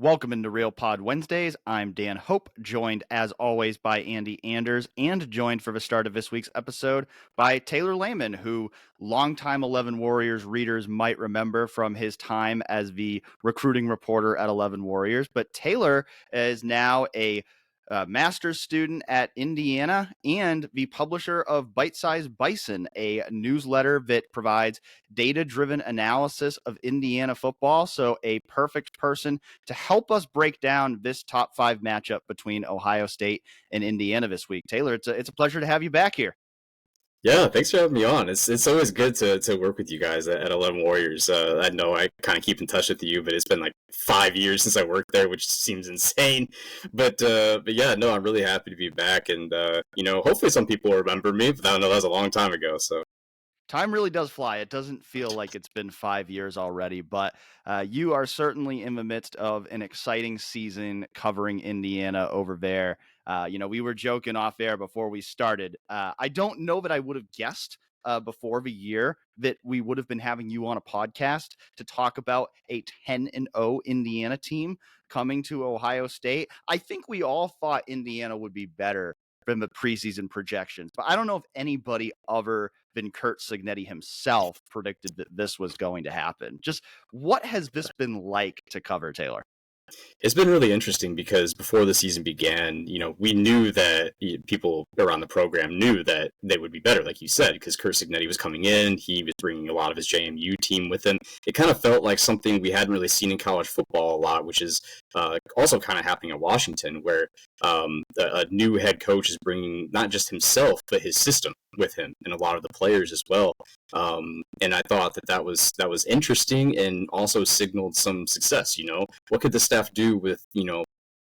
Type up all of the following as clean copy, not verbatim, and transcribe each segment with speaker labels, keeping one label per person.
Speaker 1: Welcome into Real Pod Wednesdays. I'm Dan Hope, joined as always by Andy Anders, and joined for the start of this week's episode by Taylor Lehman, who longtime 11 Warriors readers might remember from his time as the recruiting reporter at 11 Warriors. But Taylor is now a master's student at Indiana and the publisher of Bite-Sized Bison, a newsletter that provides data-driven analysis of Indiana football. So a perfect person to help us break down this top 5 matchup between Ohio State and Indiana this week. Taylor, it's a pleasure to have you back here.
Speaker 2: Yeah, thanks for having me on. It's always good to work with you guys at 11 Warriors. I know I kind of keep in touch with you, but it's been like 5 years since I worked there, which seems insane. But yeah, no, I'm really happy to be back, and hopefully some people remember me. But I know that was a long time ago, so.
Speaker 1: Time really does fly. It doesn't feel like it's been 5 years already, but you are certainly in the midst of an exciting season covering Indiana over there. We were joking off air before we started. I don't know that I would have guessed before the year that we would have been having you on a podcast to talk about a 10-0 Indiana team coming to Ohio State. I think we all thought Indiana would be better than the preseason projections, but I don't know if anybody other than Curt Cignetti himself predicted that this was going to happen. Just what has this been like to cover, Taylor?
Speaker 2: It's been really interesting because before the season began, we knew that people around the program knew that they would be better, like you said, because Curt Cignetti was coming in. He was bringing a lot of his JMU team with him. It kind of felt like something we hadn't really seen in college football a lot, which is also kind of happening in Washington, where a new head coach is bringing not just himself, but his system with him and a lot of the players as well. And I thought that was interesting and also signaled some success. What could the staff do with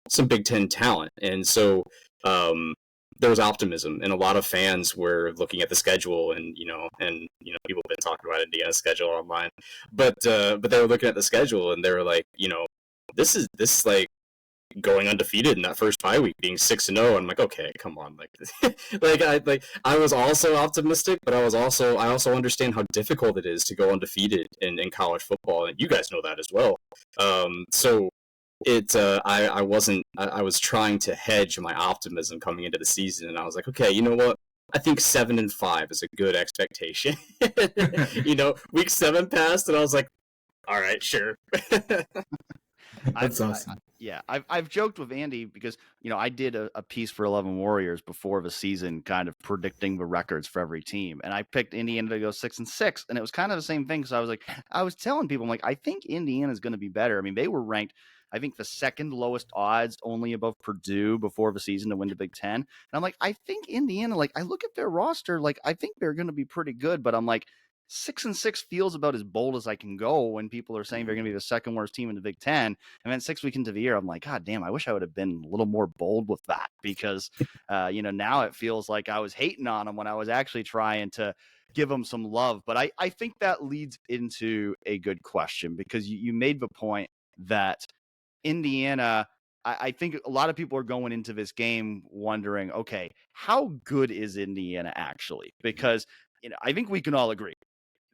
Speaker 2: some Big Ten talent? And so there was optimism, and a lot of fans were looking at the schedule, and people have been talking about Indiana's schedule online, but they were looking at the schedule and they were like, this is like going undefeated in that first bye week, being 6-0. I'm like, okay, come on, I was also optimistic, but I also understand how difficult it is to go undefeated in college football, and you guys know that as well. So I was trying to hedge my optimism coming into the season, and I was like, okay, you know what? I think 7-5 is a good expectation. Week 7 passed, and I was like, all right, sure.
Speaker 3: That's awesome.
Speaker 1: I've joked with Andy because, I did a piece for 11 Warriors before the season, kind of predicting the records for every team. And I picked Indiana to go 6-6. And it was kind of the same thing. So I was telling people, I'm like, I think Indiana is going to be better. I mean, they were ranked, I think, the second lowest odds, only above Purdue before the season to win the Big Ten. And I'm like, I think Indiana, I look at their roster, I think they're going to be pretty good. But I'm like, 6-6 feels about as bold as I can go when people are saying they're going to be the second worst team in the Big Ten. And then 6 weeks into the year, I'm like, God damn, I wish I would have been a little more bold with that, because, now it feels like I was hating on them when I was actually trying to give them some love. But I think that leads into a good question, because you made the point that Indiana, I think a lot of people are going into this game wondering, okay, how good is Indiana actually? Because, I think we can all agree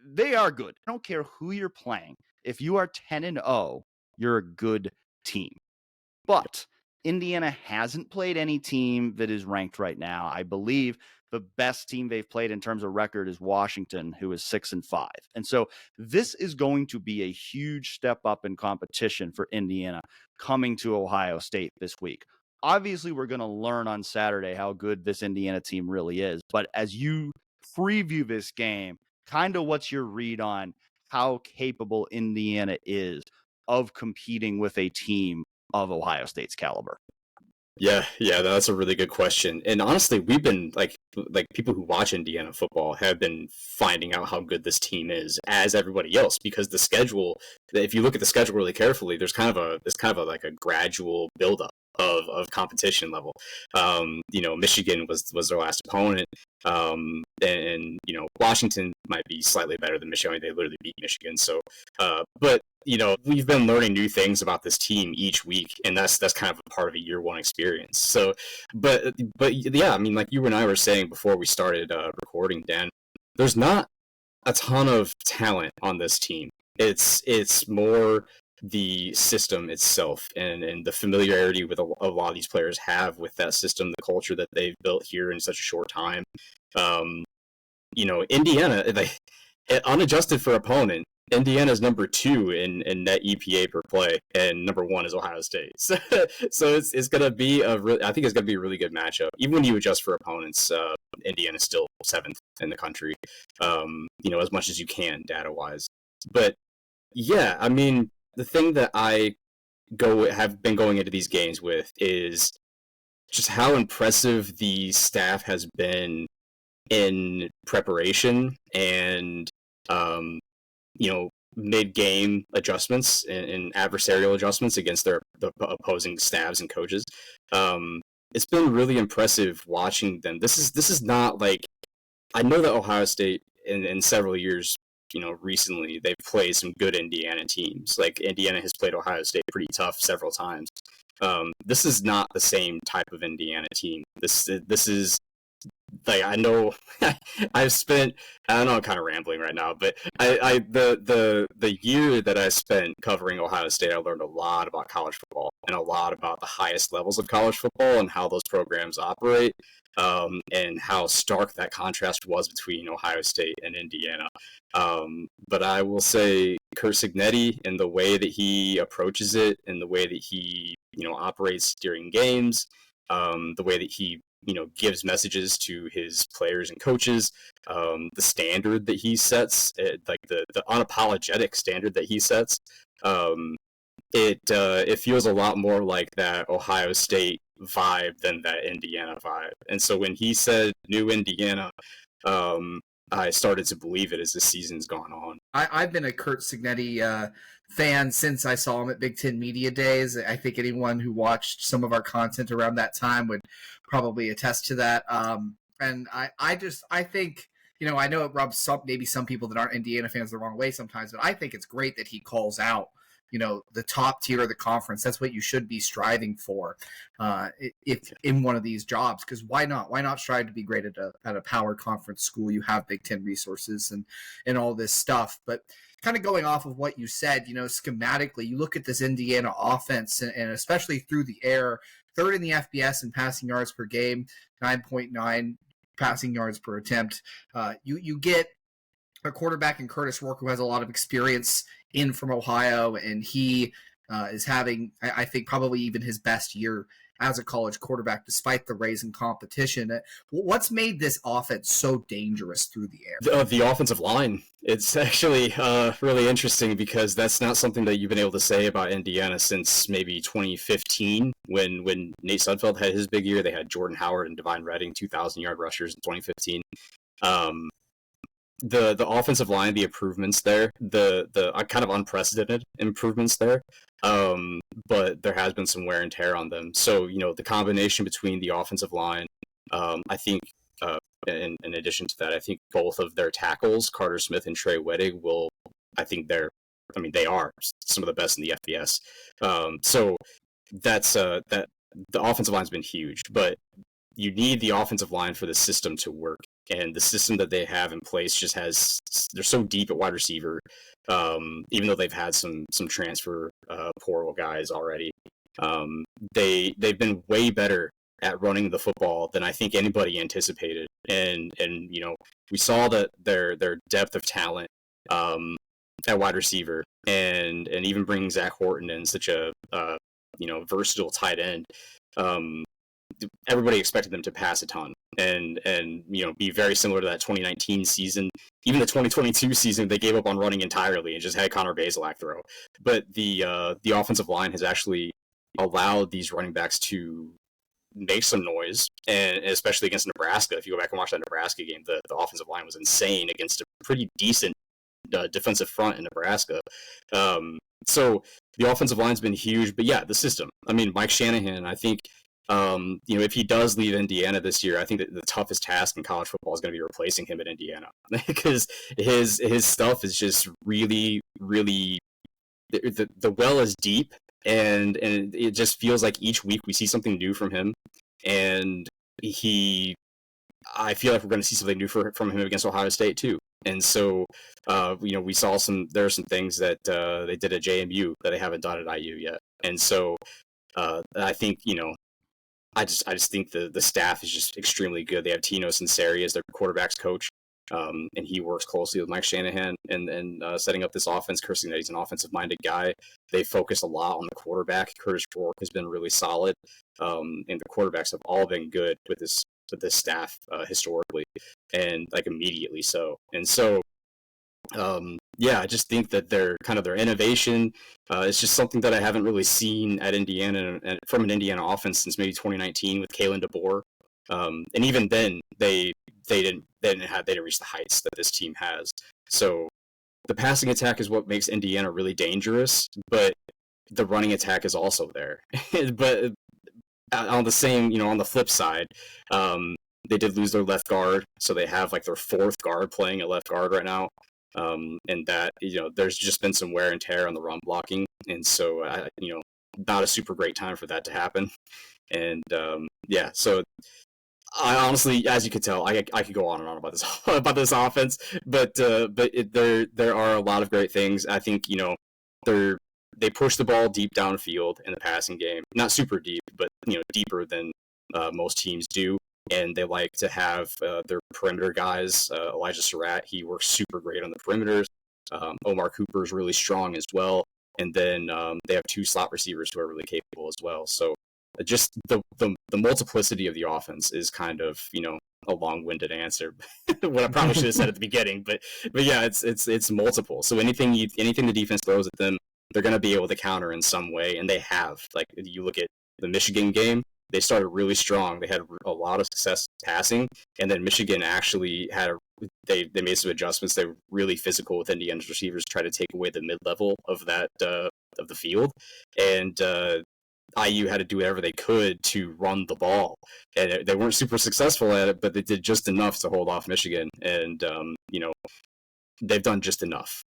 Speaker 1: they are good. I don't care who you're playing. If you are 10-0, you're a good team. But Indiana hasn't played any team that is ranked right now. I believe the best team they've played in terms of record is Washington, who is 6-5. And so this is going to be a huge step up in competition for Indiana coming to Ohio State this week. Obviously, we're going to learn on Saturday how good this Indiana team really is. But as you preview this game, kind of what's your read on how capable Indiana is of competing with a team of Ohio State's caliber?
Speaker 2: Yeah, that's a really good question. And honestly, we've been like people who watch Indiana football have been finding out how good this team is as everybody else, because the schedule, if you look at the schedule really carefully, there's kind of a like a gradual buildup of competition level. Michigan was their last opponent. And Washington might be slightly better than Michigan. I mean, they literally beat Michigan. So, but we've been learning new things about this team each week, and that's kind of a part of a year one experience. So, but yeah, I mean, like you and I were saying before we started recording, Dan, there's not a ton of talent on this team. It's more the system itself and the familiarity with a lot of these players have with that system, the culture that they've built here in such a short time. Indiana, unadjusted for opponent, Indiana's number 2 in net EPA per play, and number 1 is Ohio State. So it's going to be I think it's going to be a really good matchup. Even when you adjust for opponents, Indiana's still 7th in the country, as much as you can data-wise. But yeah, I mean, the thing that I have been going into these games with is just how impressive the staff has been in preparation and mid-game adjustments and adversarial adjustments against the opposing staffs and coaches. It's been really impressive watching them. This is not like, I know that Ohio State in several years, recently they've played some good Indiana teams. Like Indiana has played Ohio State pretty tough several times. This is not the same type of Indiana team. This is like, I know I've spent, I don't know, I'm kind of rambling right now, but the year that I spent covering Ohio State, I learned a lot about college football and a lot about the highest levels of college football and how those programs operate, and how stark that contrast was between Ohio State and Indiana. But I will say Curt Cignetti and the way that he approaches it and the way that he, operates during games, the way that he gives messages to his players and coaches, the standard that he sets, like the unapologetic standard that he sets, it feels a lot more like that Ohio State vibe than that Indiana vibe. And so when he said New Indiana, I started to believe it as the season's gone on.
Speaker 3: I've been a Curt Cignetti fan since I saw him at Big Ten Media Days. I think anyone who watched some of our content around that time would probably attest to that. And I think, I know it rubs maybe some people that aren't Indiana fans the wrong way sometimes, but I think it's great that he calls out the top tier of the conference. That's what you should be striving for if in one of these jobs, because why not? Why not strive to be great at a power conference school? You have Big Ten resources and all this stuff. But kind of going off of what you said, schematically, you look at this Indiana offense and especially through the air, 3rd in the FBS in passing yards per game, 9.9 passing yards per attempt. You get a quarterback in Curtis Rourke who has a lot of experience in from Ohio, and he is having, I think, probably even his best year as a college quarterback despite the raise in competition. What's made this offense so dangerous through the air?
Speaker 2: The offensive line. It's actually really interesting because that's not something that you've been able to say about Indiana since maybe 2015 when Nate Sudfeld had his big year. They had Jordan Howard and Devine Redding, 2,000-yard rushers in 2015. The offensive line, the improvements there, the kind of unprecedented improvements there, but there has been some wear and tear on them. So, the combination between the offensive line, I think, in addition to that, I think both of their tackles, Carter Smith and Trey Wettig, they are some of the best in the FBS. So that's that the offensive line's been huge, but you need the offensive line for the system to work. And the system that they have in place just they're so deep at wide receiver, even though they've had some transfer portal guys already. They've been way better at running the football than I think anybody anticipated. And we saw that their depth of talent at wide receiver and even bringing Zach Horton in, such a versatile tight end. Everybody expected them to pass a ton and be very similar to that 2019 season. Even the 2022 season, they gave up on running entirely and just had Connor Bazelak throw. But the offensive line has actually allowed these running backs to make some noise, and especially against Nebraska. If you go back and watch that Nebraska game, the offensive line was insane against a pretty decent defensive front in Nebraska. So the offensive line's been huge, but yeah, the system. I mean, Mike Shanahan, I think, if he does leave Indiana this year, I think that the toughest task in college football is going to be replacing him at Indiana because his stuff is just really, really, the well is deep, and it just feels like each week we see something new from him, and I feel like we're going to see something new from him against Ohio State too. And so, we saw there are some things that they did at JMU that they haven't done at IU yet. And so I think, I just think the staff is just extremely good. They have Tino Sinceri as their quarterback's coach, and he works closely with Mike Shanahan and setting up this offense. Curt Cignetti's an offensive-minded guy. They focus a lot on the quarterback. Curtis Rourke has been really solid, and the quarterbacks have all been good with this staff historically, and like immediately so. And so, I just think that their innovation is just something that I haven't really seen at Indiana and from an Indiana offense since maybe 2019 with Kalen DeBoer. And even then, they didn't reach the heights that this team has. So the passing attack is what makes Indiana really dangerous, but the running attack is also there. But on the flip side, they did lose their left guard, so they have like their fourth guard playing at left guard right now. And that, there's just been some wear and tear on the run blocking. And so, not a super great time for that to happen. And, so I honestly, as you could tell, I could go on and on about this, about this offense, but there are a lot of great things. I think, they push the ball deep downfield in the passing game, not super deep, but, deeper than, most teams do. And they like to have their perimeter guys. Elijah Surratt, he works super great on the perimeters. Omar Cooper is really strong as well. And then they have two slot receivers who are really capable as well. So just the multiplicity of the offense is kind of, a long-winded answer. What I probably should have said at the beginning. But yeah, it's multiple. So anything the defense throws at them, they're going to be able to counter in some way. And they have. Like, you look at the Michigan game, they started really strong. They had a lot of success passing, and then Michigan actually they made some adjustments. They were really physical with Indiana's receivers, try to take away the mid-level of that of the field, and IU had to do whatever they could to run the ball, and they weren't super successful at it, but they did just enough to hold off Michigan, and they've done just enough.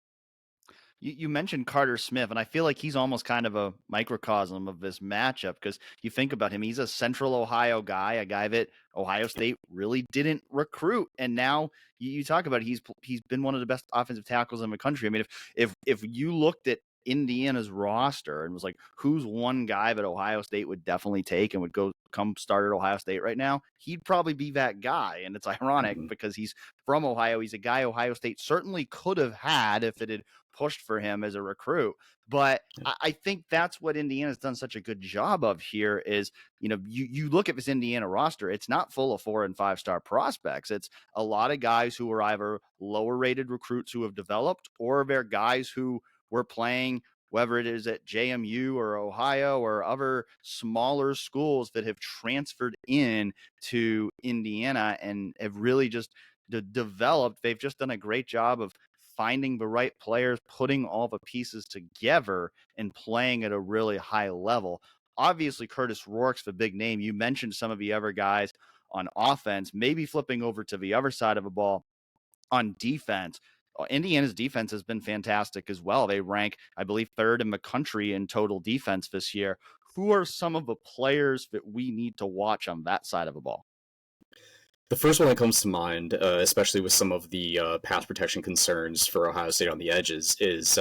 Speaker 1: You mentioned Carter Smith, and I feel like he's almost kind of a microcosm of this matchup because you think about him, he's a Central Ohio guy, a guy that Ohio State really didn't recruit, and now you talk about he's been one of the best offensive tackles in the country. I mean, if you looked at Indiana's roster and was like, who's one guy that Ohio State would definitely take and would come start at Ohio State right now, he'd probably be that guy. And it's ironic because he's from Ohio. He's a guy Ohio State certainly could have had if it had pushed for him as a recruit. But I think that's what Indiana's done such a good job of here is, you look at this Indiana roster, it's not full of 4- and 5-star prospects. It's a lot of guys who are either lower rated recruits who have developed, or they're guys who were playing, whether it is at JMU or Ohio or other smaller schools that have transferred in to Indiana and have really just developed. They've just done a great job of finding the right players, putting all the pieces together and playing at a really high level. Obviously, Curtis Rourke's the big name. You mentioned some of the other guys on offense, maybe flipping over to the other side of the ball on defense. Indiana's defense has been fantastic as well. They rank, I believe, 3rd in the country in total defense this year. Who are some of the players that we need to watch on that side of the ball?
Speaker 2: The first one that comes to mind, especially with some of the pass protection concerns for Ohio State on the edges, is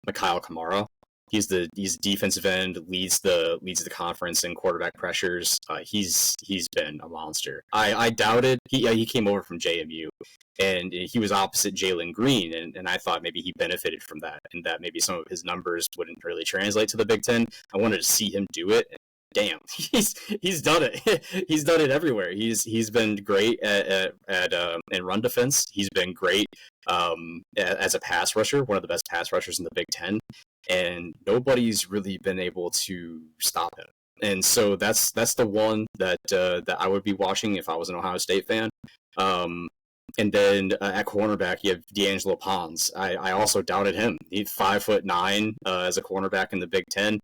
Speaker 2: Mikail Kamara. He's the defensive end, leads the conference in quarterback pressures. He's been a monster. I doubted he came over from JMU, and he was opposite Jalen Green, and I thought maybe he benefited from that, and that maybe some of his numbers wouldn't really translate to the Big Ten. I wanted to see him do it. Damn, he's done it. He's done it everywhere. He's been great at in run defense. He's been great as a pass rusher, one of the best pass rushers in the Big Ten, and nobody's really been able to stop him. And so that's the one that I would be watching if I was an Ohio State fan. And then at cornerback, you have D'Angelo Pons. I also doubted him. He's 5'9" as a cornerback in the Big Ten.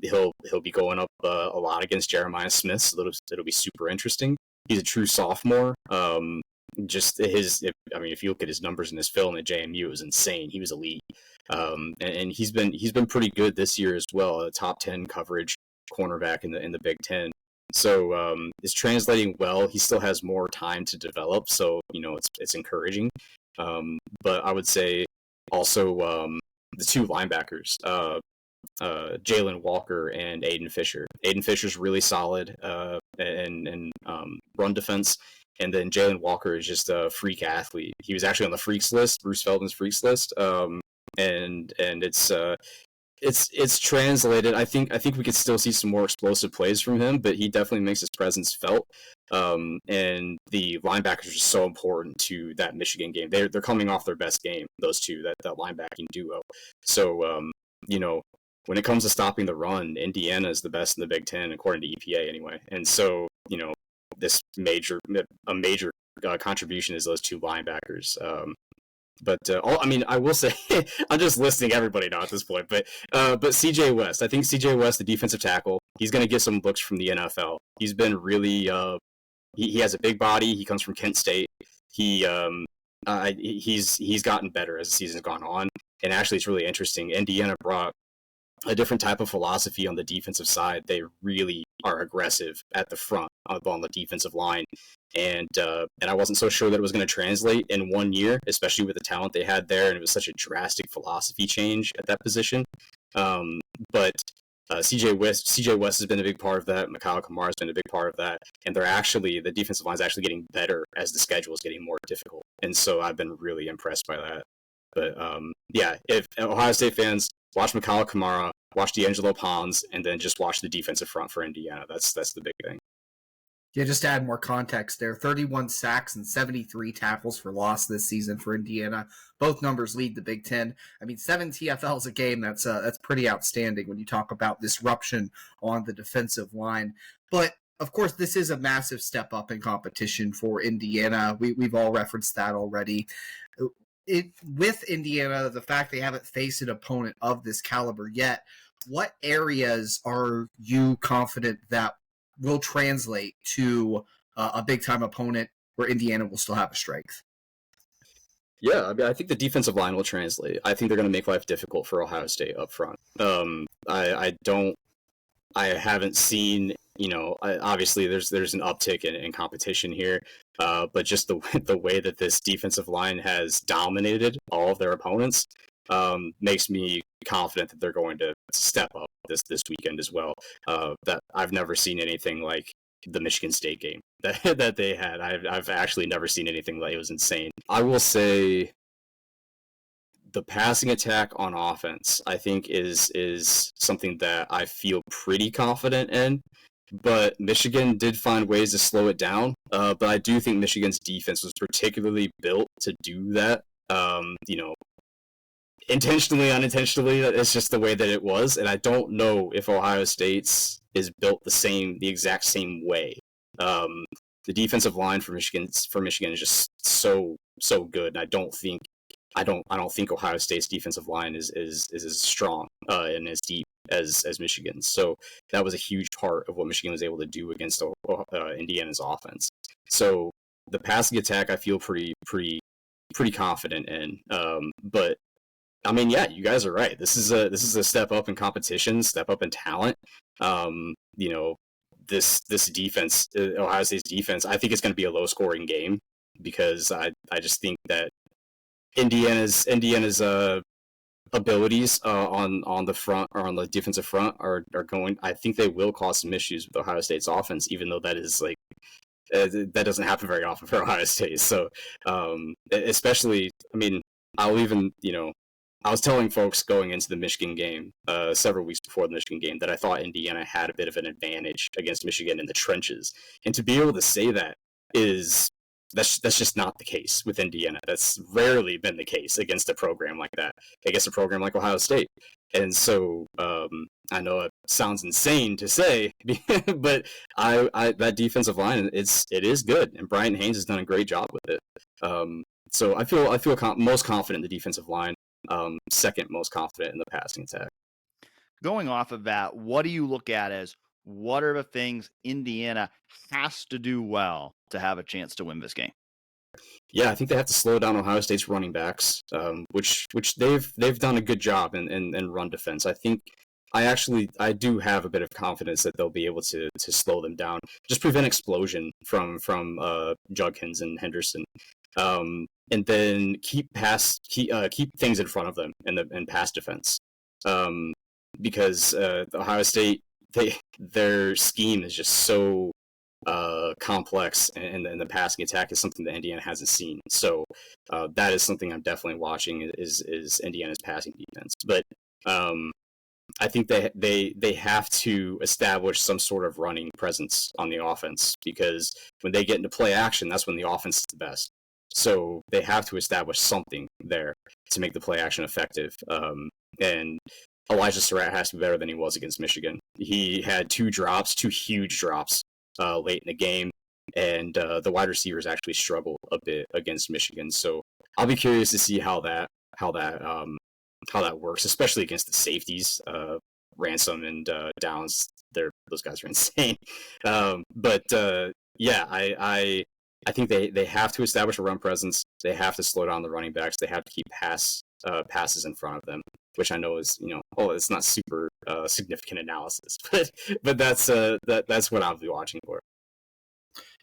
Speaker 2: He'll be going up a lot against Jeremiah Smith, so it'll be super interesting. He's a true sophomore. If you look at his numbers in his film at JMU, it was insane. He was elite, and he's been pretty good this year as well. A top 10 coverage cornerback in the Big Ten. So it's translating well. He still has more time to develop, so it's encouraging. But I would say also the two linebackers, Jalen Walker and Aiden Fisher. Aiden Fisher's really solid in run defense, and then Jalen Walker is just a freak athlete. He was actually on the freaks list, Bruce Feldman's freaks list, and it's translated. I think we could still see some more explosive plays from him, but he definitely makes his presence felt. And the linebackers are so important to that Michigan game. They're coming off their best game, those two, that linebacking duo. So when it comes to stopping the run, Indiana is the best in the Big Ten, according to EPA anyway. And so, this major contribution is those two linebackers. I will say, I'm just listing everybody now at this point, but CJ West, I think CJ West, the defensive tackle, he's going to get some looks from the NFL. He's been really, he has a big body. He comes from Kent State. He's gotten better as the season's gone on. And actually, it's really interesting. Indiana brought a different type of philosophy on the defensive side. They really are aggressive at the front on the defensive line. And I wasn't so sure that it was going to translate in 1 year, especially with the talent they had there. And it was such a drastic philosophy change at that position. But CJ West has been a big part of that. Mikail Kamara has been a big part of that. And the defensive line is actually getting better as the schedule is getting more difficult. And so I've been really impressed by that. But if Ohio State fans, watch Mikail Kamara, watch D'Angelo Pons, and then just watch the defensive front for Indiana. That's the big thing.
Speaker 3: Yeah, just to add more context there, 31 sacks and 73 tackles for loss this season for Indiana. Both numbers lead the Big Ten. I mean, 7 TFLs a game, that's pretty outstanding when you talk about disruption on the defensive line. But, of course, this is a massive step up in competition for Indiana. We've all referenced that already. With Indiana, the fact they haven't faced an opponent of this caliber yet, what areas are you confident that will translate to a big-time opponent where Indiana will still have a strength?
Speaker 2: Yeah, I mean, I think the defensive line will translate. I think they're going to make life difficult for Ohio State up front. I haven't seen, obviously there's an uptick in competition here, but just the way that this defensive line has dominated all of their opponents makes me confident that they're going to step up this weekend as well. That I've never seen anything like the Michigan State game that they had. I've actually never seen anything like it. Was insane. I will say the passing attack on offense, I think, is something that I feel pretty confident in. But Michigan did find ways to slow it down. But I do think Michigan's defense was particularly built to do that. Intentionally, unintentionally, it's just the way that it was. And I don't know if Ohio State's is built the exact same way. The defensive line for Michigan is just so good. And I don't think Ohio State's defensive line is as strong and as deep as Michigan's. So that was a huge part of what Michigan was able to do against Indiana's offense. So the passing attack, I feel pretty confident in. But I mean, yeah, you guys are right. This is a step up in competition, step up in talent. This defense, Ohio State's defense, I think it's going to be a low scoring game because I just think that Indiana's abilities on the front or on the defensive front are going. I think they will cause some issues with Ohio State's offense, even though that is that doesn't happen very often for Ohio State. So especially, I mean, I was telling folks going into the Michigan game several weeks before the Michigan game that I thought Indiana had a bit of an advantage against Michigan in the trenches, and to be able to say that that's just not the case with Indiana. That's rarely been the case against a program like that, against a program like Ohio State. And so I know it sounds insane to say, but that defensive line, it is good, and Brian Haynes has done a great job with it. So I feel most confident in the defensive line. Second most confident in the passing attack.
Speaker 1: Going off of that, what do you look at as what are the things Indiana has to do well to have a chance to win this game?
Speaker 2: Yeah, I think they have to slow down Ohio State's running backs, which they've done a good job in run defense. I think I do have a bit of confidence that they'll be able to slow them down, just prevent explosion from Judkins and Henderson. then keep things in front of them in pass defense. Because Ohio State, their scheme is just so complex, and the passing attack is something that Indiana hasn't seen. So that is something I'm definitely watching is Indiana's passing defense. But I think they have to establish some sort of running presence on the offense, because when they get into play action, that's when the offense is the best. So they have to establish something there to make the play action effective. And Elijah Surratt has to be better than he was against Michigan. He had two huge drops late in the game, and the wide receivers actually struggled a bit against Michigan. So I'll be curious to see how that works, especially against the safeties. Ransom and Downs, those guys are insane. I think they have to establish a run presence. They have to slow down the running backs. They have to keep passes in front of them, which I know is, it's not super significant analysis, but that's what I'll be watching for.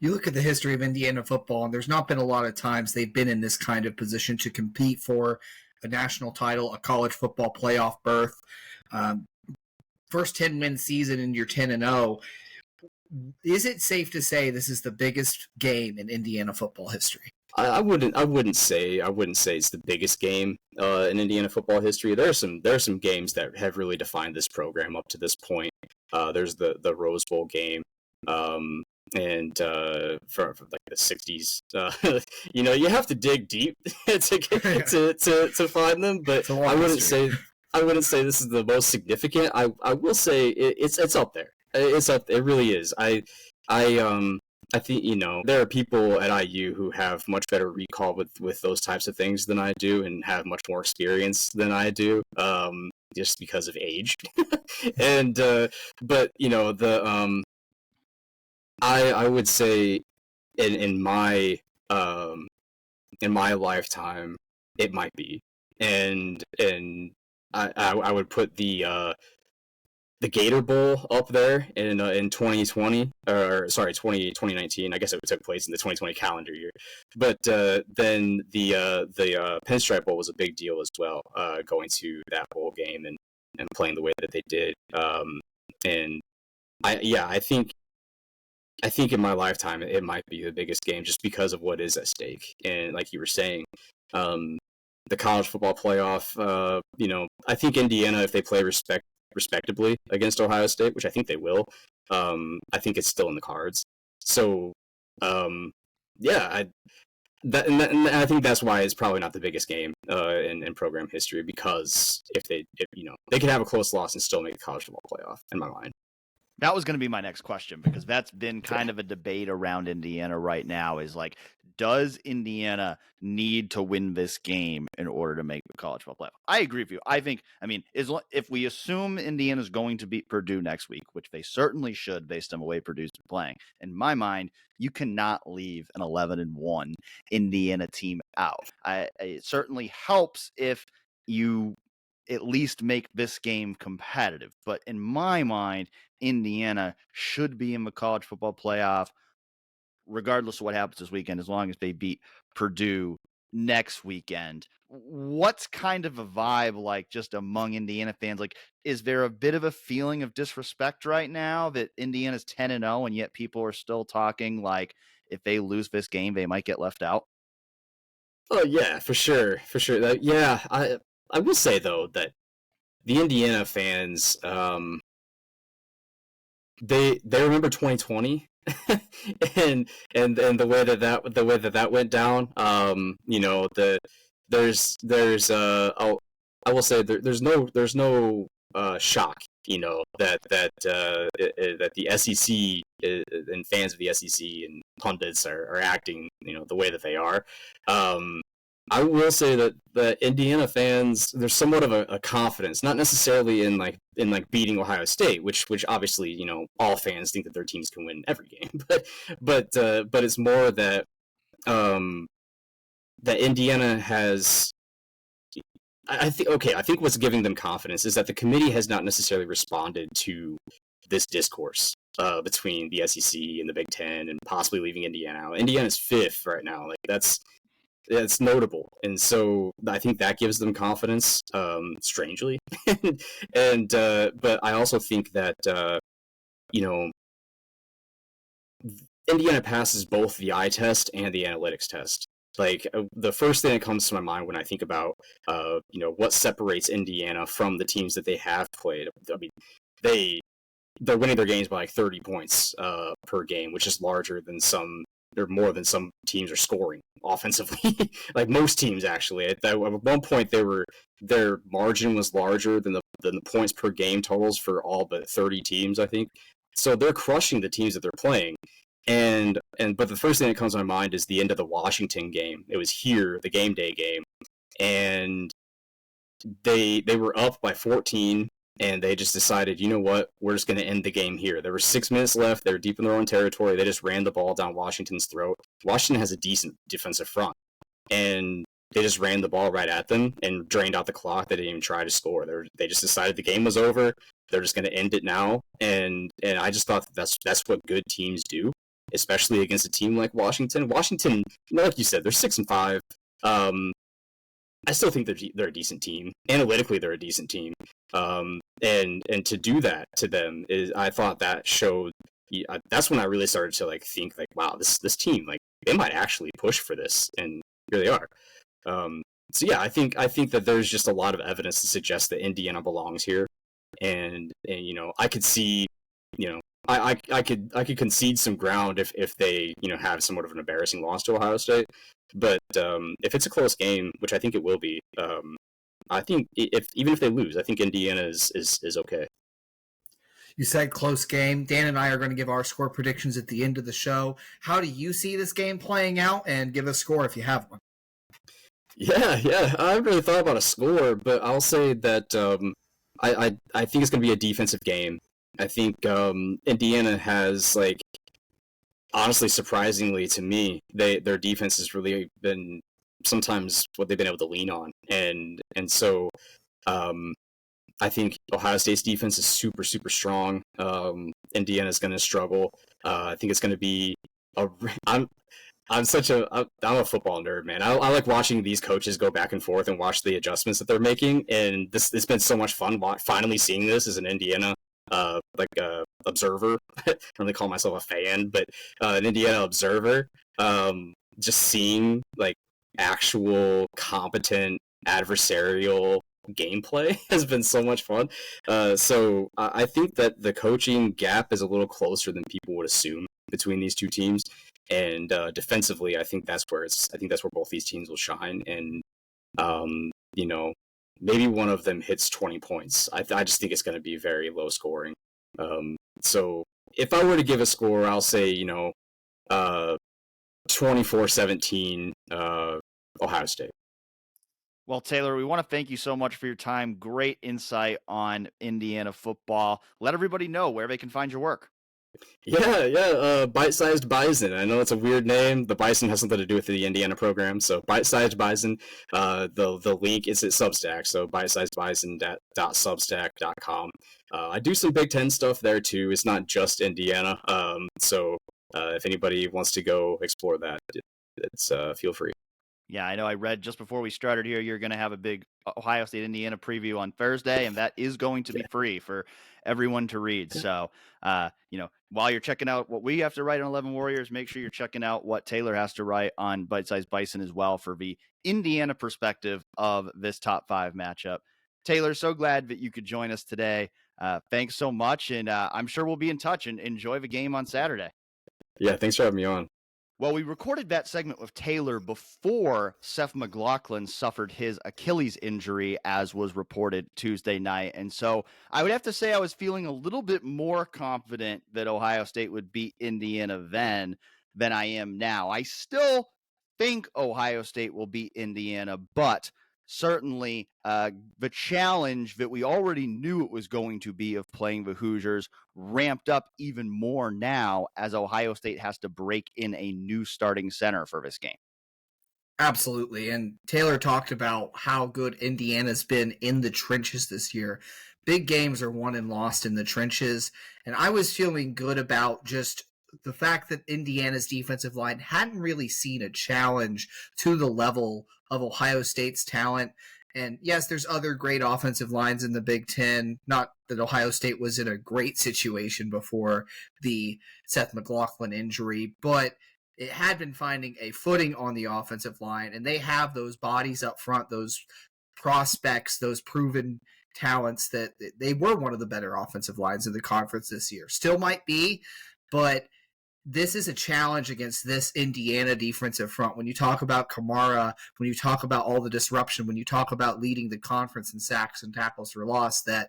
Speaker 3: You look at the history of Indiana football, and there's not been a lot of times they've been in this kind of position to compete for a national title, a college football playoff berth. First 10-win season, and you're 10-0. Is it safe to say this is the biggest game in Indiana football history?
Speaker 2: I wouldn't say it's the biggest game in Indiana football history. There are some games that have really defined this program up to this point. There's the Rose Bowl game, and for like the 60s, you have to dig deep to find them. But I wouldn't say this is the most significant. I will say it's up there. It's up. It really is. I think, there are people at IU who have much better recall with those types of things than I do, and have much more experience than I do, just because of age. And but I would say in my lifetime it might be, and I would put the Gator Bowl up there in 2020, or sorry, 2019. I guess it took place in the 2020 calendar year. But then the Pinstripe Bowl was a big deal as well, going to that bowl game and playing the way that they did. And I think in my lifetime it might be the biggest game, just because of what is at stake. And like you were saying, the college football playoff, I think Indiana, if they play respectably against Ohio State, which I think they will, I think it's still in the cards. So I think that's why it's probably not the biggest game in program history, because if they could have a close loss and still make the college football playoff, in my mind.
Speaker 1: That was going to be my next question, because that's been kind of a debate around Indiana right now, is like, does Indiana need to win this game in order to make the college football playoff? I agree with you. If we assume Indiana's going to beat Purdue next week, which they certainly should based on the way Purdue's been playing, in my mind, you cannot leave an 11-1 Indiana team out. It certainly helps if you at least make this game competitive. But in my mind, Indiana should be in the college football playoff, regardless of what happens this weekend, as long as they beat Purdue next weekend. What's kind of a vibe like just among Indiana fans? Like, is there a bit of a feeling of disrespect right now that Indiana's 10-0 and yet people are still talking like if they lose this game, they might get left out?
Speaker 2: Oh yeah, for sure. I will say though that the Indiana fans, they remember 2020 and the way that went down. I will say there's no shock, that the SEC and fans of the SEC and pundits are acting, the way that they are. I will say that the Indiana fans, there's somewhat of a confidence, not necessarily in beating Ohio State, which obviously, all fans think that their teams can win every game, but it's more that that Indiana has. I think what's giving them confidence is that the committee has not necessarily responded to this discourse between the SEC and the Big Ten, and possibly leaving Indiana out. Indiana's 5th right now. Like, that's it's notable, and so I think that gives them confidence, strangely. And but I also think that you know, Indiana passes both the eye test and the analytics test. Like the first thing that comes to my mind when I think about what separates Indiana from the teams that they have played. I mean, they're winning their games by like 30 points per game, which is larger than some, or more than some teams are scoring offensively. Like most teams, actually. At one point, their margin was larger than the points per game totals for all but 30 teams, I think. So they're crushing the teams that they're playing. But the first thing that comes to my mind is the end of the Washington game. It was here, the game day game, and they were up by 14. And they just decided, you know what, we're just going to end the game here. There were 6 minutes left. They were deep in their own territory. They just ran the ball down Washington's throat. Washington has a decent defensive front. And they just ran the ball right at them and drained out the clock. They didn't even try to score. They just decided the game was over. They're just going to end it now. And I just thought that's what good teams do, especially against a team like Washington. Washington, like you said, they're 6-5. I still think they're a decent team. Analytically, they're a decent team. And to do that to them is, I thought that showed. That's when I really started to like think like, wow, this team, like, they might actually push for this, and here they are. So yeah, I think that there's just a lot of evidence to suggest that Indiana belongs here, and I could see, I could concede some ground if they have somewhat of an embarrassing loss to Ohio State. But if it's a close game, which I think it will be, I think even if they lose, I think Indiana is okay.
Speaker 3: You said close game. Dan and I are going to give our score predictions at the end of the show. How do you see this game playing out? And give a score if you have one.
Speaker 2: Yeah. I haven't really thought about a score, but I'll say that I think it's going to be a defensive game. I think Indiana has, like, honestly, surprisingly to me, their defense has really been sometimes what they've been able to lean on, and so I think Ohio State's defense is super, super strong. Indiana's going to struggle. I think it's going to be I'm a football nerd, man. I like watching these coaches go back and forth and watch the adjustments that they're making, and it's been so much fun finally seeing this as an Indiana observer. I don't really call myself a fan, but an Indiana observer. Just seeing like actual competent adversarial gameplay has been so much fun. So I think that the coaching gap is a little closer than people would assume between these two teams. And defensively, I think that's where both these teams will shine. And maybe one of them hits 20 points. I just think it's going to be very low scoring. So if I were to give a score, I'll say 24-17 Ohio State.
Speaker 1: Well, Taylor, we want to thank you so much for your time. Great insight on Indiana football. Let everybody know where they can find your work.
Speaker 2: Yeah. Bite-Sized Bison. I know it's a weird name. The Bison has something to do with the Indiana program. So Bite-Sized Bison. The link is at Substack. So bitesizedbison.substack.com. I do some Big Ten stuff there too. It's not just Indiana. So if anybody wants to go explore that, it's feel free.
Speaker 1: Yeah, I know I read just before we started here, you're going to have a big Ohio State Indiana preview on Thursday, and that is going to be free for everyone to read. So, while you're checking out what we have to write on 11 Warriors, make sure you're checking out what Taylor has to write on Bite-Sized Bison as well for the Indiana perspective of this top 5 matchup. Taylor, so glad that you could join us today. Thanks so much, and I'm sure we'll be in touch and enjoy the game on Saturday.
Speaker 2: Yeah, thanks for having me on.
Speaker 1: Well, we recorded that segment with Taylor before Seth McLaughlin suffered his Achilles injury, as was reported Tuesday night. And so I would have to say I was feeling a little bit more confident that Ohio State would beat Indiana then than I am now. I still think Ohio State will beat Indiana, but certainly the challenge that we already knew it was going to be of playing the Hoosiers ramped up even more now as Ohio State has to break in a new starting center for this game.
Speaker 3: Absolutely. And Taylor talked about how good Indiana's been in the trenches this year. Big games are won and lost in the trenches. And I was feeling good about just the fact that Indiana's defensive line hadn't really seen a challenge to the level of Ohio State's talent. And yes, there's other great offensive lines in the Big Ten. Not that Ohio State was in a great situation before the Seth McLaughlin injury, but it had been finding a footing on the offensive line, and they have those bodies up front, those prospects, those proven talents that they were one of the better offensive lines in the conference this year. Still might be, but this is a challenge against this Indiana defensive front. When you talk about Kamara, when you talk about all the disruption, when you talk about leading the conference in sacks and tackles for loss, that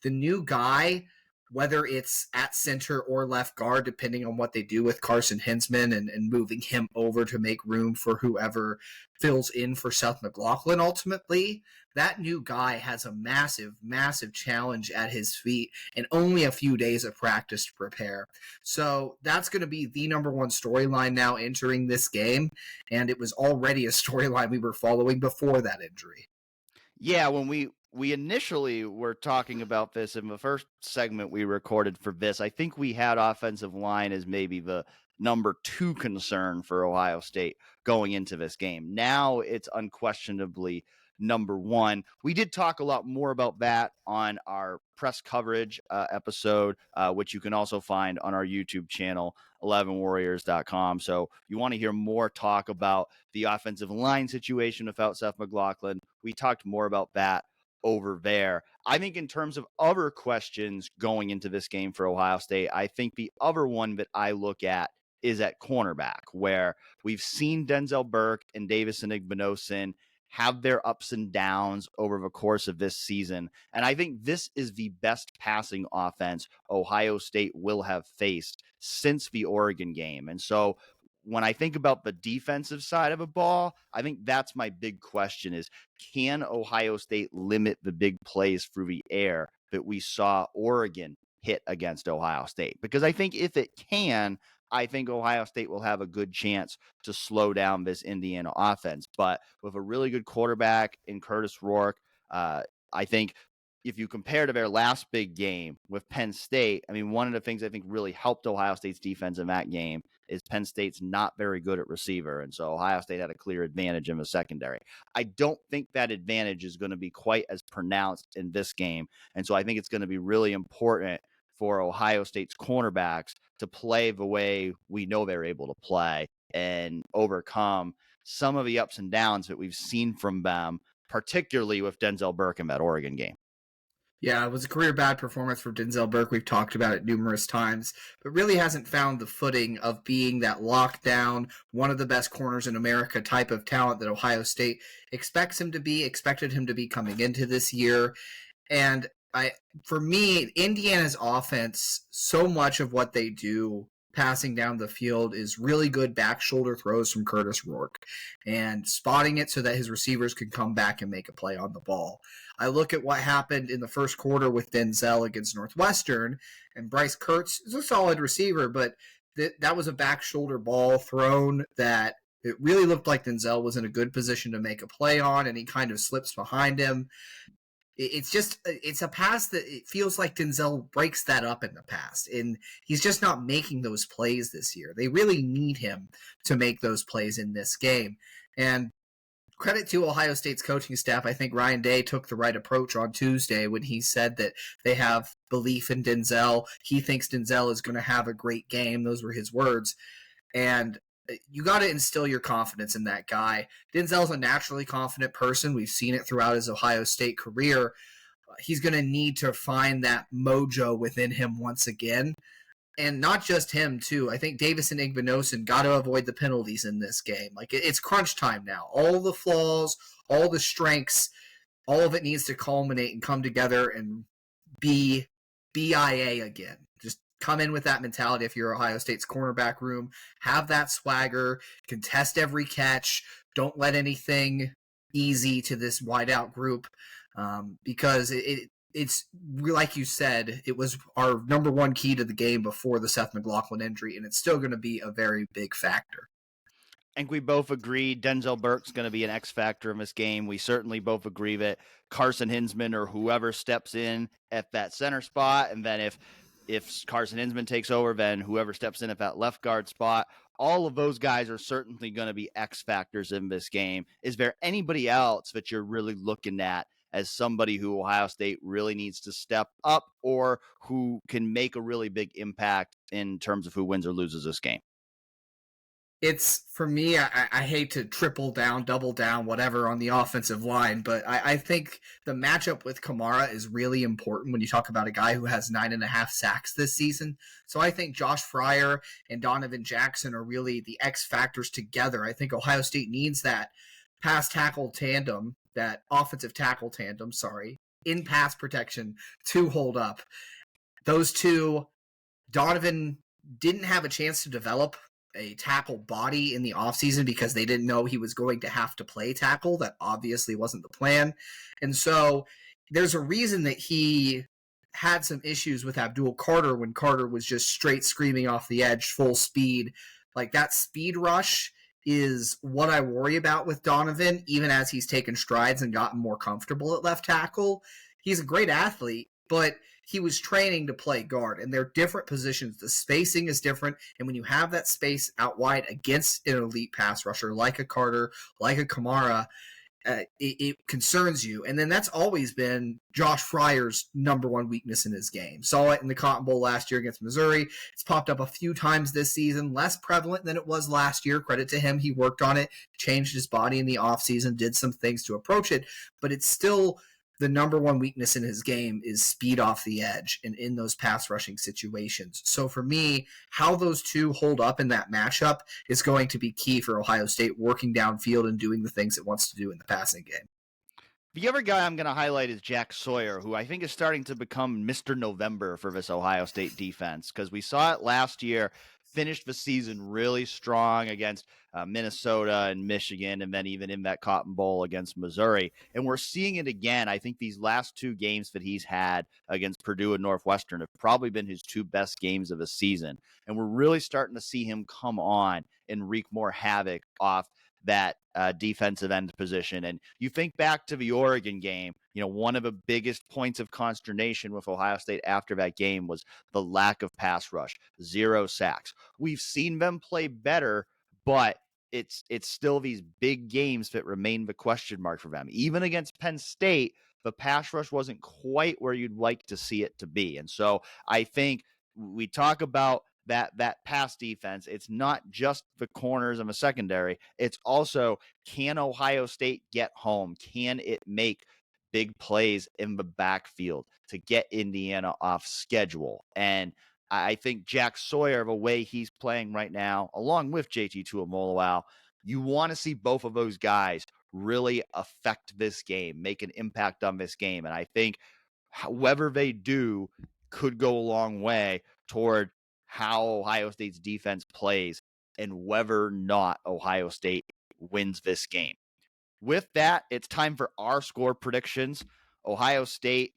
Speaker 3: the new guy, whether it's at center or left guard, depending on what they do with Carson Hinsman and moving him over to make room for whoever fills in for Seth McLaughlin ultimately, that new guy has a massive, massive challenge at his feet and only a few days of practice to prepare. So that's going to be the number one storyline now entering this game, and it was already a storyline we were following before that injury.
Speaker 1: Yeah, when we initially were talking about this in the first segment we recorded for this, I think we had offensive line as maybe the number 2 concern for Ohio State going into this game. Now it's unquestionably number 1. We did talk a lot more about that on our press coverage episode, which you can also find on our YouTube channel, 11warriors.com. So you want to hear more talk about the offensive line situation without Seth McLaughlin. We talked more about that over there. I think in terms of other questions going into this game for Ohio State, I think the other one that I look at is at cornerback, where we've seen Denzel Burke and Davison Igbinosun have their ups and downs over the course of this season. And I think this is the best passing offense Ohio State will have faced since the Oregon game. And so when I think about the defensive side of a ball, I think that's my big question is, can Ohio State limit the big plays through the air that we saw Oregon hit against Ohio State? Because I think if it can, I think Ohio State will have a good chance to slow down this Indiana offense. But with a really good quarterback in Curtis Rourke, I think if you compare to their last big game with Penn State, I mean, one of the things I think really helped Ohio State's defense in that game is Penn State's not very good at receiver. And so Ohio State had a clear advantage in the secondary. I don't think that advantage is going to be quite as pronounced in this game. And so I think it's going to be really important for Ohio State's cornerbacks to play the way we know they're able to play and overcome some of the ups and downs that we've seen from them, particularly with Denzel Burke in that Oregon game.
Speaker 3: Yeah, it was a career bad performance for Denzel Burke. We've talked about it numerous times, but really hasn't found the footing of being that lockdown, one of the best corners in America type of talent that Ohio State expected him to be coming into this year. And for me, Indiana's offense, so much of what they do passing down the field is really good back shoulder throws from Curtis Rourke and spotting it so that his receivers can come back and make a play on the ball. I look at what happened in the first quarter with Denzel against Northwestern, and Bryce Kurtz is a solid receiver, but that was a back shoulder ball thrown that it really looked like Denzel was in a good position to make a play on, and he kind of slips behind him. It's a pass that it feels like Denzel breaks that up in the past, and he's just not making those plays this year. They really need him to make those plays in this game. And credit to Ohio State's coaching staff. I think Ryan Day took the right approach on Tuesday when he said that they have belief in Denzel. He thinks Denzel is going to have a great game. Those were his words. And you got to instill your confidence in that guy. Denzel's a naturally confident person. We've seen it throughout his Ohio State career. He's going to need to find that mojo within him once again. And not just him, too. I think Davison Igbinosun got to avoid the penalties in this game. Like, it's crunch time now. All the flaws, all the strengths, all of it needs to culminate and come together and be BIA again. Just come in with that mentality if you're Ohio State's cornerback room. Have that swagger. Contest every catch. Don't let anything easy to this wideout group because it's like you said, it was our number one key to the game before the Seth McLaughlin injury, and it's still going to be a very big factor.
Speaker 1: I think we both agree Denzel Burke's going to be an X factor in this game. We certainly both agree that Carson Hinsman or whoever steps in at that center spot, and then if if Carson Hinsman takes over, then whoever steps in at that left guard spot, all of those guys are certainly going to be X factors in this game. Is there anybody else that you're really looking at as somebody who Ohio State really needs to step up or who can make a really big impact in terms of who wins or loses this game?
Speaker 3: It's, for me, I hate to triple down, double down, whatever on the offensive line, but I think the matchup with Kamara is really important when you talk about a guy who has 9.5 sacks this season. So I think Josh Fryar and Donovan Jackson are really the X factors together. I think Ohio State needs that pass tackle tandem, that offensive tackle tandem, in pass protection to hold up. Those two, Donovan didn't have a chance to develop a tackle body in the offseason because they didn't know he was going to have to play tackle. That obviously wasn't the plan. And so there's a reason that he had some issues with Abdul Carter when Carter was just straight screaming off the edge, full speed. Like, that speed rush is what I worry about with Donovan, even as he's taken strides and gotten more comfortable at left tackle. He's a great athlete, but he was training to play guard, and they're different positions. The spacing is different, and when you have that space out wide against an elite pass rusher like a Carter, like a Kamara, it concerns you. And then that's always been Josh Fryar's number one weakness in his game. Saw it in the Cotton Bowl last year against Missouri. It's popped up a few times this season, less prevalent than it was last year. Credit to him. He worked on it, changed his body in the offseason, did some things to approach it, but it's still the number one weakness in his game is speed off the edge and in those pass rushing situations. So for me, how those two hold up in that matchup is going to be key for Ohio State working downfield and doing the things it wants to do in the passing game.
Speaker 1: The other guy I'm going to highlight is Jack Sawyer, who I think is starting to become Mr. November for this Ohio State defense, because we saw it last year, finished the season really strong against Minnesota and Michigan, and then even in that Cotton Bowl against Missouri. And we're seeing it again. I think these last two games that he's had against Purdue and Northwestern have probably been his two best games of the season. And we're really starting to see him come on and wreak more havoc off that defensive end position. And you think back to the Oregon game, one of the biggest points of consternation with Ohio State after that game was the lack of pass rush, 0 sacks. We've seen them play better, but it's still these big games that remain the question mark for them. Even against Penn State, the pass rush wasn't quite where you'd like to see it to be. And so I think we talk about that pass defense. It's not just the corners and the secondary. It's also, can Ohio State get home? Can it make big plays in the backfield to get Indiana off schedule? And I think Jack Sawyer, the way he's playing right now, along with JT Tuimoloau, you want to see both of those guys really affect this game, make an impact on this game. And I think however they do could go a long way toward how Ohio State's defense plays and whether or not Ohio State wins this game. With that, it's time for our score predictions. Ohio State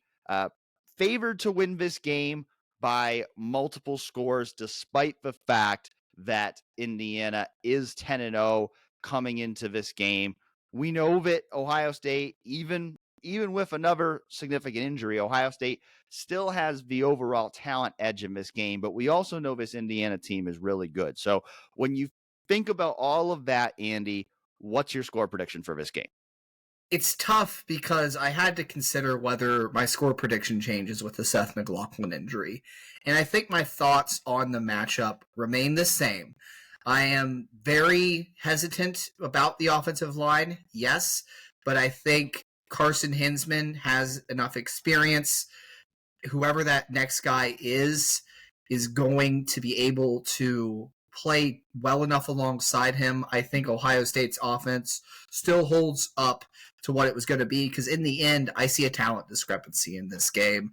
Speaker 1: favored to win this game by multiple scores, despite the fact that Indiana is 10-0 coming into this game. We know that Ohio State, even with another significant injury, Ohio State still has the overall talent edge in this game, but we also know this Indiana team is really good. So when you think about all of that, Andy, what's your score prediction for this game?
Speaker 3: It's tough because I had to consider whether my score prediction changes with the Seth McLaughlin injury. And I think my thoughts on the matchup remain the same. I am very hesitant about the offensive line, yes, but I think Carson Hinsman has enough experience. Whoever that next guy is going to be able to play well enough alongside him. I think Ohio State's offense still holds up to what it was going to be, because in the end, I see a talent discrepancy in this game.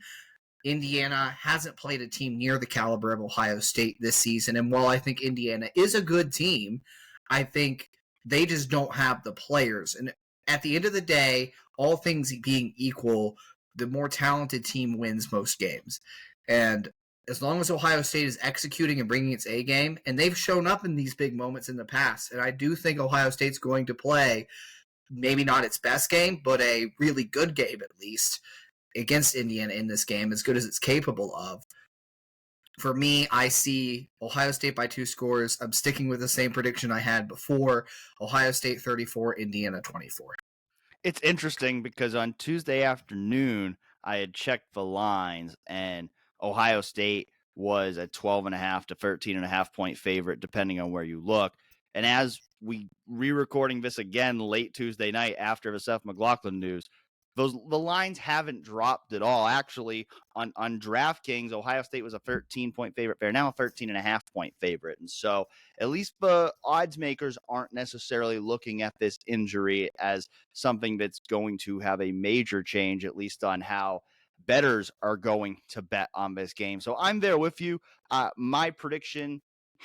Speaker 3: Indiana hasn't played a team near the caliber of Ohio State this season, and while I think Indiana is a good team, I think they just don't have the players. And at the end of the day, all things being equal, the more talented team wins most games. And as long as Ohio State is executing and bringing its A game, and they've shown up in these big moments in the past, and I do think Ohio State's going to play maybe not its best game, but a really good game at least against Indiana in this game, as good as it's capable of. For me, I see Ohio State by 2 scores. I'm sticking with the same prediction I had before. Ohio State 34, Indiana 24.
Speaker 1: It's interesting because on Tuesday afternoon, I had checked the lines, and Ohio State was a 12.5 to 13.5 point favorite, depending on where you look. And as we re-recording this again late Tuesday night after the Seth McLaughlin news, the lines haven't dropped at all. Actually, on DraftKings, Ohio State was a 13-point favorite. They're now a 13.5 point favorite. And so at least the odds makers aren't necessarily looking at this injury as something that's going to have a major change, at least on how bettors are going to bet on this game. So I'm there with you. My prediction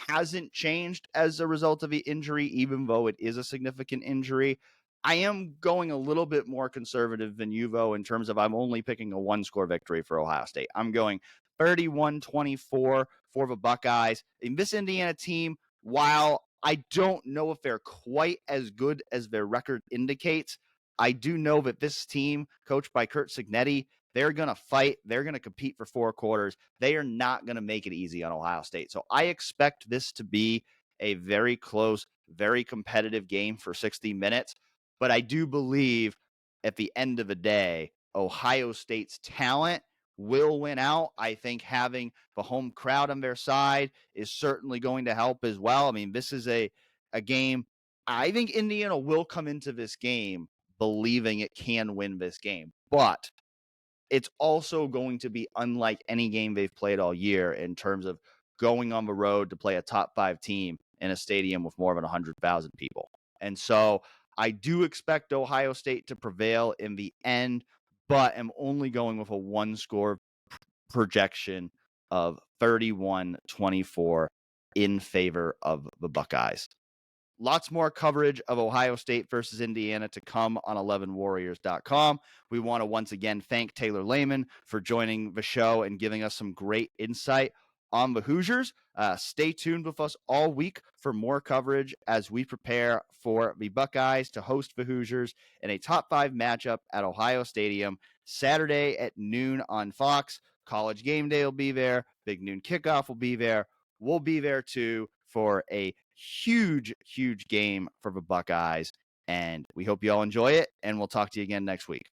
Speaker 1: hasn't changed as a result of the injury, even though it is a significant injury. I am going a little bit more conservative than Yuvo in terms of I'm only picking a 1-score victory for Ohio State. I'm going 31-24 for the Buckeyes. In this Indiana team, while I don't know if they're quite as good as their record indicates, I do know that this team, coached by Curt Cignetti, they're going to fight. They're going to compete for 4 quarters. They are not going to make it easy on Ohio State. So I expect this to be a very close, very competitive game for 60 minutes. But I do believe at the end of the day, Ohio State's talent will win out. I think having the home crowd on their side is certainly going to help as well. I mean, this is a game. I think Indiana will come into this game believing it can win this game, but it's also going to be unlike any game they've played all year in terms of going on the road to play a top 5 team in a stadium with more than 100,000 people. And so I do expect Ohio State to prevail in the end, but am only going with a 1-score projection of 31-24 in favor of the Buckeyes. Lots more coverage of Ohio State versus Indiana to come on 11warriors.com. We want to once again thank Taylor Lehman for joining the show and giving us some great insight on the Hoosiers. Stay tuned with us all week for more coverage as we prepare for the Buckeyes to host the Hoosiers in a top 5 matchup at Ohio Stadium Saturday at noon on Fox. College Game Day will be there. Big Noon Kickoff will be there. We'll be there too for a huge game for the Buckeyes. And we hope you all enjoy it. And we'll talk to you again next week.